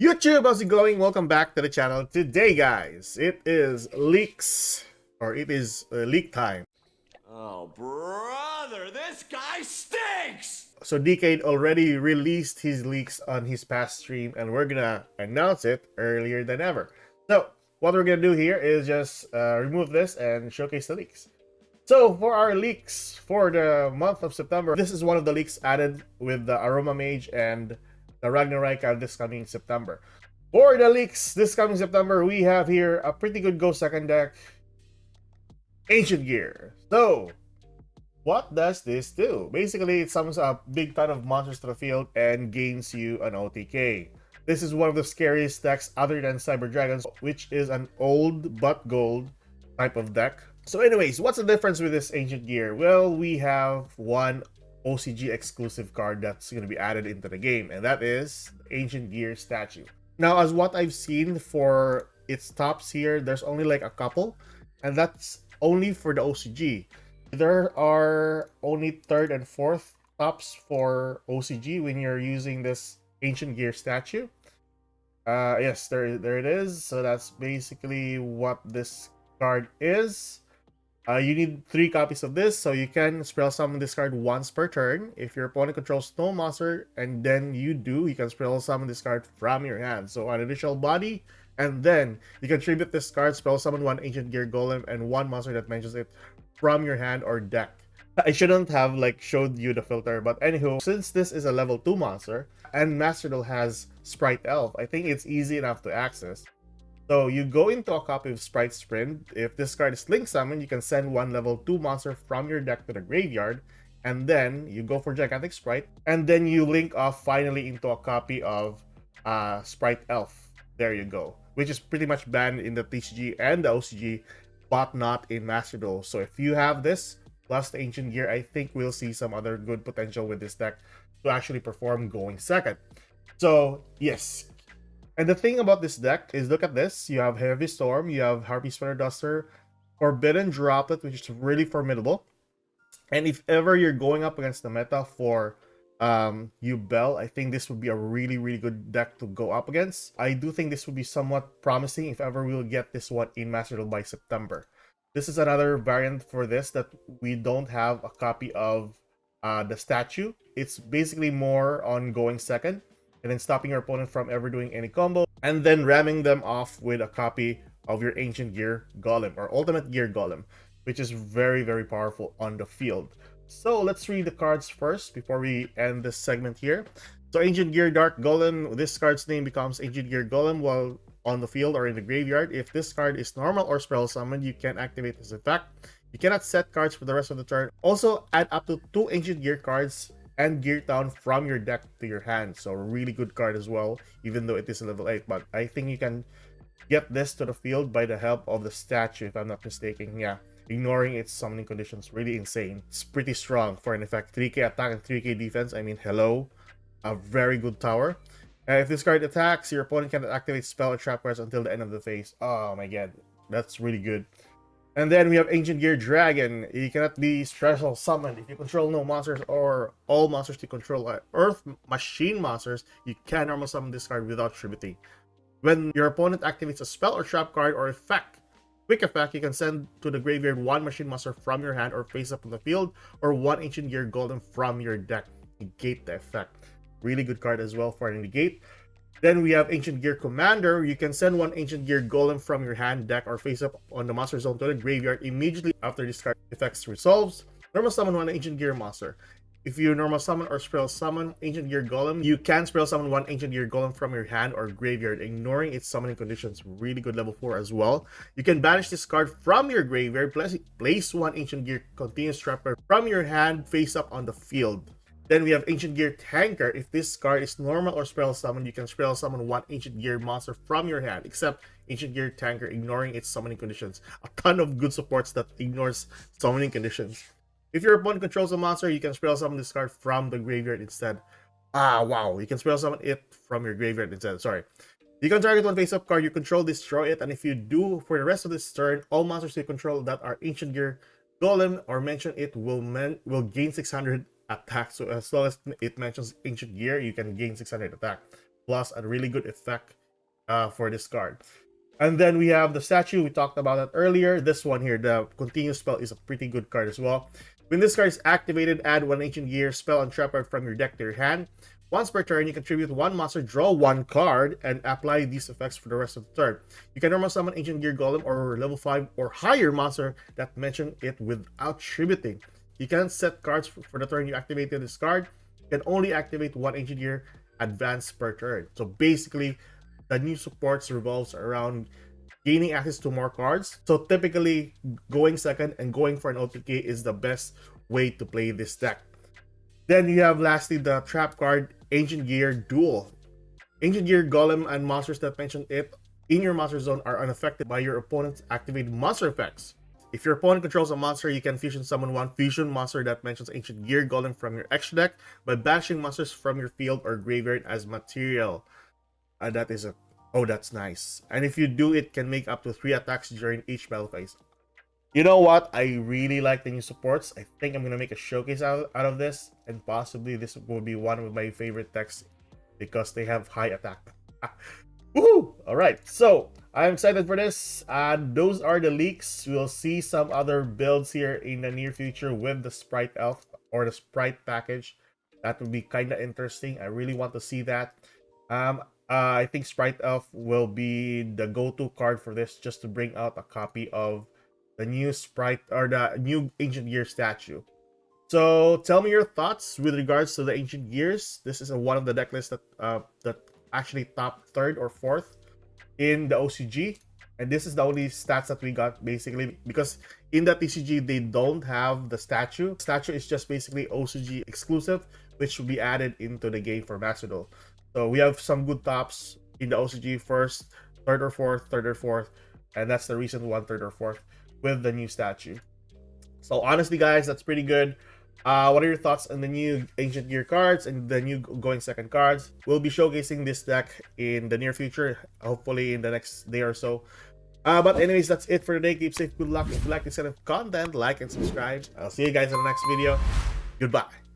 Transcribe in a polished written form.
YouTube, how's it going? Welcome back to the channel. Today, guys, it is leak time. Oh, brother, this guy stinks! So Decade already released his leaks on his past stream, and we're gonna announce it earlier than ever. So what we're gonna do here is just remove this and showcase the leaks. So for our leaks for the month of September, this is one of the leaks added with the Aroma Mage and the Ragnarok this coming September. For the leaks this coming September, we have here a pretty good go second deck, Ancient Gear. So what does this do? Basically, it summons a big ton of monsters to the field and gains you an OTK. This is one of the scariest decks other than Cyber Dragons, which is an old but gold type of deck. So anyways, what's the difference with this Ancient Gear? Well, we have one OCG exclusive card that's going to be added into the game, and that is Ancient Gear statue. Now, as what I've seen for its tops here, there's only like a couple, and that's only for the OCG. There are only third and fourth tops for OCG when you're using this Ancient Gear statue. Yes, there it is. So that's basically what this card is. You need 3 copies of this, so you can spell summon this card once per turn. If your opponent controls no monster, and then you can spell summon this card from your hand. So an initial body, and then you can tribute this card, spell summon 1 Ancient Gear Golem, and 1 monster that mentions it from your hand or deck. I shouldn't have showed you the filter, but anywho, since this is a level 2 monster, and Master Duel has Sprite Elf, I think it's easy enough to access. So you go into a copy of Sprite Sprint. If this card is link summoned, you can send 1 level 2 monster from your deck to the graveyard, and then you go for Gigantic Sprite, and then you link off finally into a copy of Sprite Elf. There you go, which is pretty much banned in the TCG and the OCG, but not in Master Duel. So if you have this plus the Ancient Gear, I think we'll see some other good potential with this deck to actually perform going second. So yes. And the thing about this deck is, look at this. You have Heavy Storm, you have Harpy Spreader Duster, Forbidden Droplet, which is really formidable. And if ever you're going up against the meta for Bell, I think this would be a really good deck to go up against. I do think this would be somewhat promising if ever we'll get this one in Master Duel by September. This is another variant for this that we don't have a copy of the statue. It's basically more on going second, and then stopping your opponent from ever doing any combo, and then ramming them off with a copy of your Ancient Gear Golem or Ultimate Gear Golem, which is very powerful on the field. So let's read the cards first before we end this segment here. So Ancient Gear Dark Golem, this card's name becomes Ancient Gear Golem while on the field or in the graveyard. If this card is normal or spell summoned, you can activate this effect. You cannot set cards for the rest of the turn. Also, add up to 2 Ancient Gear cards and Gear Town from your deck to your hand. So a really good card as well, even though it is a level 8. But I think you can get this to the field by the help of the statue, if I'm not mistaken. Yeah, ignoring its summoning conditions, really insane. It's pretty strong for an effect. 3k attack and 3k defense. I mean, hello. A very good tower. If this card attacks, your opponent cannot activate spell or trap cards until the end of the phase. Oh my god, that's really good. And then we have Ancient Gear Dragon. He cannot be special summoned. If you control no monsters or all monsters you control are Earth Machine monsters, you can normal summon this card without tributing. When your opponent activates a spell or trap card or quick effect, you can send to the graveyard 1 Machine monster from your hand or face up on the field, or 1 Ancient Gear Golem from your deck. Negate the effect. Really good card as well for negate. Then we have Ancient Gear Commander. You can send 1 Ancient Gear Golem from your hand, deck, or face up on the monster zone to the graveyard immediately after this card effects resolves. Normal summon 1 Ancient Gear monster. If you normal summon or spell summon Ancient Gear Golem, you can spell summon 1 Ancient Gear Golem from your hand or graveyard, ignoring its summoning conditions. Really good level 4 as well. You can banish this card from your graveyard, place 1 Ancient Gear Continuous Trap card from your hand face up on the field. Then we have Ancient Gear Tanker. If this card is normal or spell summoned, you can spell summon 1 Ancient Gear monster from your hand, except Ancient Gear Tanker, ignoring its summoning conditions. A ton of good supports that ignores summoning conditions. If your opponent controls a monster, you can spell summon this card from the graveyard instead. Wow. You can spell summon it from your graveyard instead. Sorry. You can target 1 face-up card you control, destroy it, and if you do, for the rest of this turn, all monsters you control that are Ancient Gear Golem or mention it will gain 600 attack. So as long as it mentions Ancient Gear, you can gain 600 attack. plus a really good effect for this card. And then we have the statue. We talked about that earlier. This one here, the continuous spell, is a pretty good card as well. When this card is activated, add one Ancient Gear spell on Trapper from your deck to your hand. Once per turn, you contribute one monster, draw one card, and apply these effects for the rest of the turn. You can normal summon Ancient Gear Golem or level 5 or higher monster that mention it without tributing. You can set cards for the turn you activated this card. You can only activate one Ancient Gear advance per turn. So basically, the new supports revolves around gaining access to more cards. So typically, going second and going for an OTK is the best way to play this deck. Then you have lastly the trap card, Ancient Gear Duel. Ancient Gear Golem and monsters that mention it in your monster zone are unaffected by your opponent's activated monster effects. If your opponent controls a monster, you can fusion summon one fusion monster that mentions Ancient Gear Golem from your extra deck by banishing monsters from your field or graveyard as material. That is a that's nice. And if you do, it can make up to 3 attacks during each battle phase. You know what? I really like the new supports. I think I'm gonna make a showcase out of this, and possibly this will be one of my favorite decks because they have high attack. Woohoo! Alright, so I'm excited for this. Those are the leaks. We'll see some other builds here in the near future with the Sprite Elf or the Sprite package. That would be kind of interesting. I really want to see that. I think Sprite Elf will be the go-to card for this, just to bring out a copy of the new Sprite or the new Ancient Gear statue. So tell me your thoughts with regards to the Ancient Gears. This is one of the deck lists that actually top 3rd or 4th in the OCG, and this is the only stats that we got basically, because in the TCG they don't have the statue. Statue is just basically OCG exclusive, which will be added into the game for Master Duel. So we have some good tops in the OCG, 1st, 3rd or 4th, 3rd or 4th, and that's the recent one, 3rd or 4th with the new statue. So honestly guys, that's pretty good. What are your thoughts on the new Ancient Gear cards and the new going second cards? We'll be showcasing this deck in the near future, hopefully in the next day or so. But anyways, that's it for today. Keep safe, good luck. If you like this kind of content, like and subscribe. I'll see you guys in the next video. Goodbye.